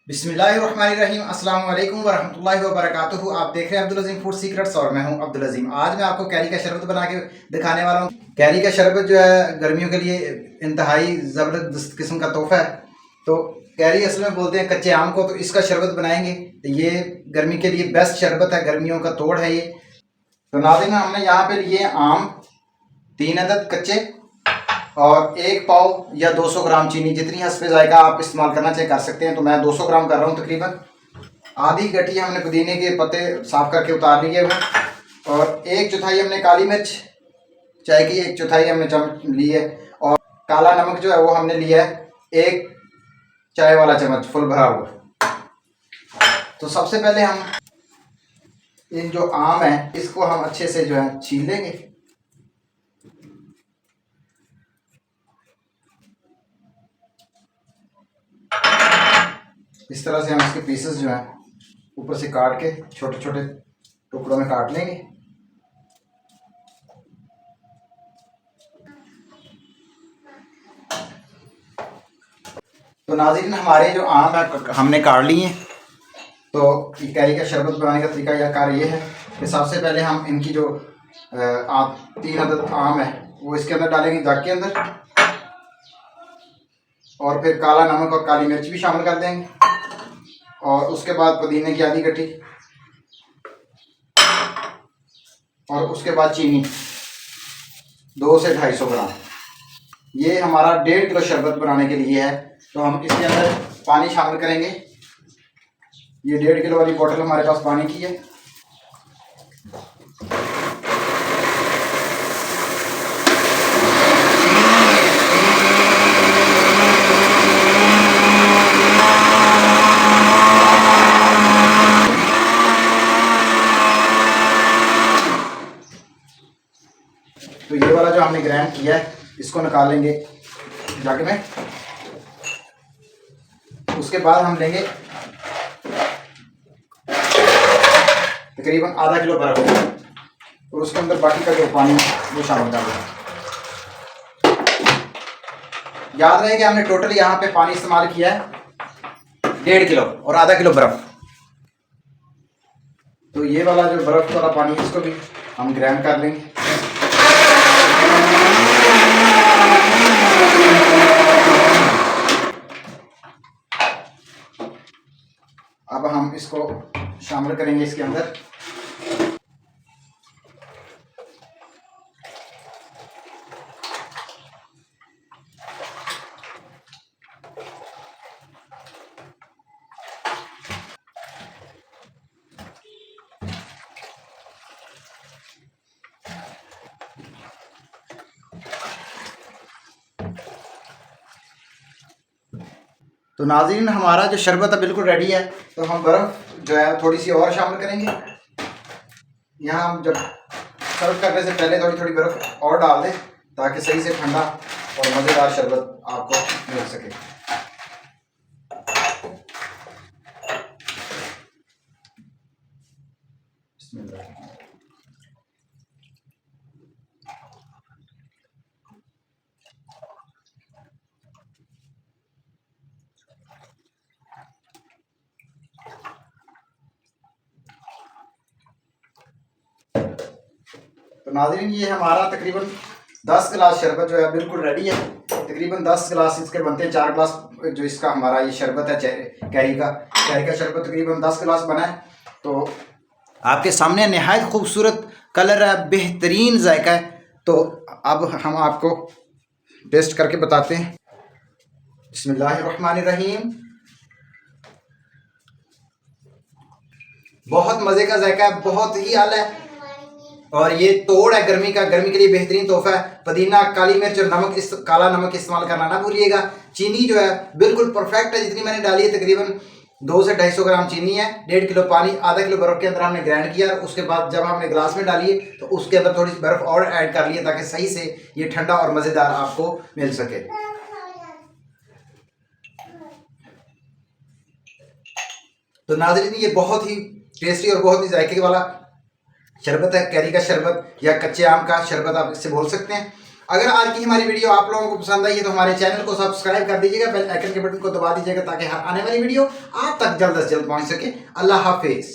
बिस्मिल्लाहिर्रहमानिर्रहीम अस्सलाम वालेकुम वरहमतुल्लाहि वबरकातुहू। आप देख रहे हैं अब्दुल अजीम फूड सीक्रेट्स और मैं हूं अब्दुल अजीम। आज मैं आपको कैरी का शरबत बना के दिखाने वाला हूं। कैरी का शरबत जो है गर्मियों के लिए इंतहाई ज़बरदस्त किस्म का तोहफा है। तो कैरी असल में बोलते हैं कच्चे आम को, तो इसका शरबत बनाएंगे तो ये गर्मी के लिए बेस्ट शरबत है, गर्मियों का तोड़ है ये। तो नाज़रीन, हमने यहाँ पे लिए आम 3 अदद कच्चे और 1 पाव या 200 ग्राम चीनी, जितनी हस्बे जायका आप इस्तेमाल करना चाहे कर सकते हैं। तो मैं 200 ग्राम कर रहा हूँ तकरीबन। आधी गठी हमने पुदीने के पत्ते साफ करके उतार लिए हुए और 1/4 हमने काली मिर्च, चाय की 1/4 हमने चम्मच ली है। और काला नमक जो है वो हमने लिया है 1 चाय वाला चम्मच फुल भरा हुआ। तो सबसे पहले हम इन जो आम है इसको हम अच्छे से जो है छील लेंगे। इस तरह से हम इसके पीसेस जो हैं ऊपर से काट के छोटे छोटे टुकड़ों में काट लेंगे। तो नाज़रीन, हमारे जो आम है हमने काट लिए हैं। तो कैरी का शरबत बनाने का तरीका यह कार ये है कि सबसे पहले हम इनकी जो 3 अदद आम है वो इसके अंदर डालेंगे, जग के अंदर, और फिर काला नमक और काली मिर्च भी शामिल कर देंगे। और उसके बाद पुदीने की आधी गट्टी और उसके बाद चीनी 2 से 250 ग्राम। ये हमारा 1.5 किलो शरबत बनाने के लिए है। तो हम इसके अंदर पानी शामिल करेंगे। ये 1.5 किलो वाली बोतल हमारे पास पानी की है। तो ये वाला जो हमने ग्राइंड किया है इसको निकालेंगे जग में। उसके बाद हम लेंगे तकरीबन आधा किलो बर्फ और उसके अंदर बाकी का जो पानी वो शामिल कर देंगे। याद रहे कि हमने टोटल यहाँ पे पानी इस्तेमाल किया है 1.5 किलो और आधा किलो बर्फ। तो ये वाला जो बर्फ वाला पानी इसको भी हम ग्राइंड कर लेंगे। अब हम इसको शामिल करेंगे इसके अंदर। तो नाज़रीन, हमारा जो शरबत है बिल्कुल रेडी है। तो हम बर्फ़ जो है थोड़ी सी और शामिल करेंगे। यहाँ हम जब सर्व करने से पहले थोड़ी थोड़ी बर्फ़ और डाल दें ताकि सही से ठंडा और मज़ेदार शरबत आपको मिल सके। तो नाज़रीन, ये हमारा तकरीबन 10 गिलास शरबत जो है बिल्कुल रेडी है। तकरीबन 10 गिलास इसके बनते हैं। 4 गिलास जो इसका हमारा ये शरबत है कैरी का शरबत तकरीबन 10 गिलास बना है। तो आपके सामने नहायत खूबसूरत कलर है, बेहतरीन जायका है। तो अब हम आपको टेस्ट करके बताते हैं। बिस्मिल्लाहिर्रहमानिर्रहीम। बहुत मज़े का जायका है, बहुत ही आला है और ये तोड़ है गर्मी का। गर्मी के लिए बेहतरीन तोहफा है। पुदीना, काली मिर्च और नमक, काला नमक इस्तेमाल करना ना भूलिएगा। चीनी जो है बिल्कुल परफेक्ट है, जितनी मैंने डाली है तकरीबन 2 से 250 ग्राम चीनी है। 1.5 किलो पानी, आधा किलो बर्फ़ के अंदर हमने ग्राइंड किया। उसके बाद जब हमने गिलास में डाली है तो उसके अंदर थोड़ी सी बर्फ़ और ऐड कर ली है ताकि सही से ये ठंडा और मज़ेदार आपको मिल सके। तो नाज़रीन, ये बहुत ही टेस्टी और बहुत ही जायके वाला शरबत है। कैरी का शरबत या कच्चे आम का शरबत आप इससे बोल सकते हैं। अगर आज की हमारी वीडियो आप लोगों को पसंद आई है तो हमारे चैनल को सब्सक्राइब कर दीजिएगा, बेल आइकन के बटन को दबा दीजिएगा ताकि हर आने वाली वीडियो आप तक जल्द से जल्द पहुंच सके। अल्लाह हाफिज।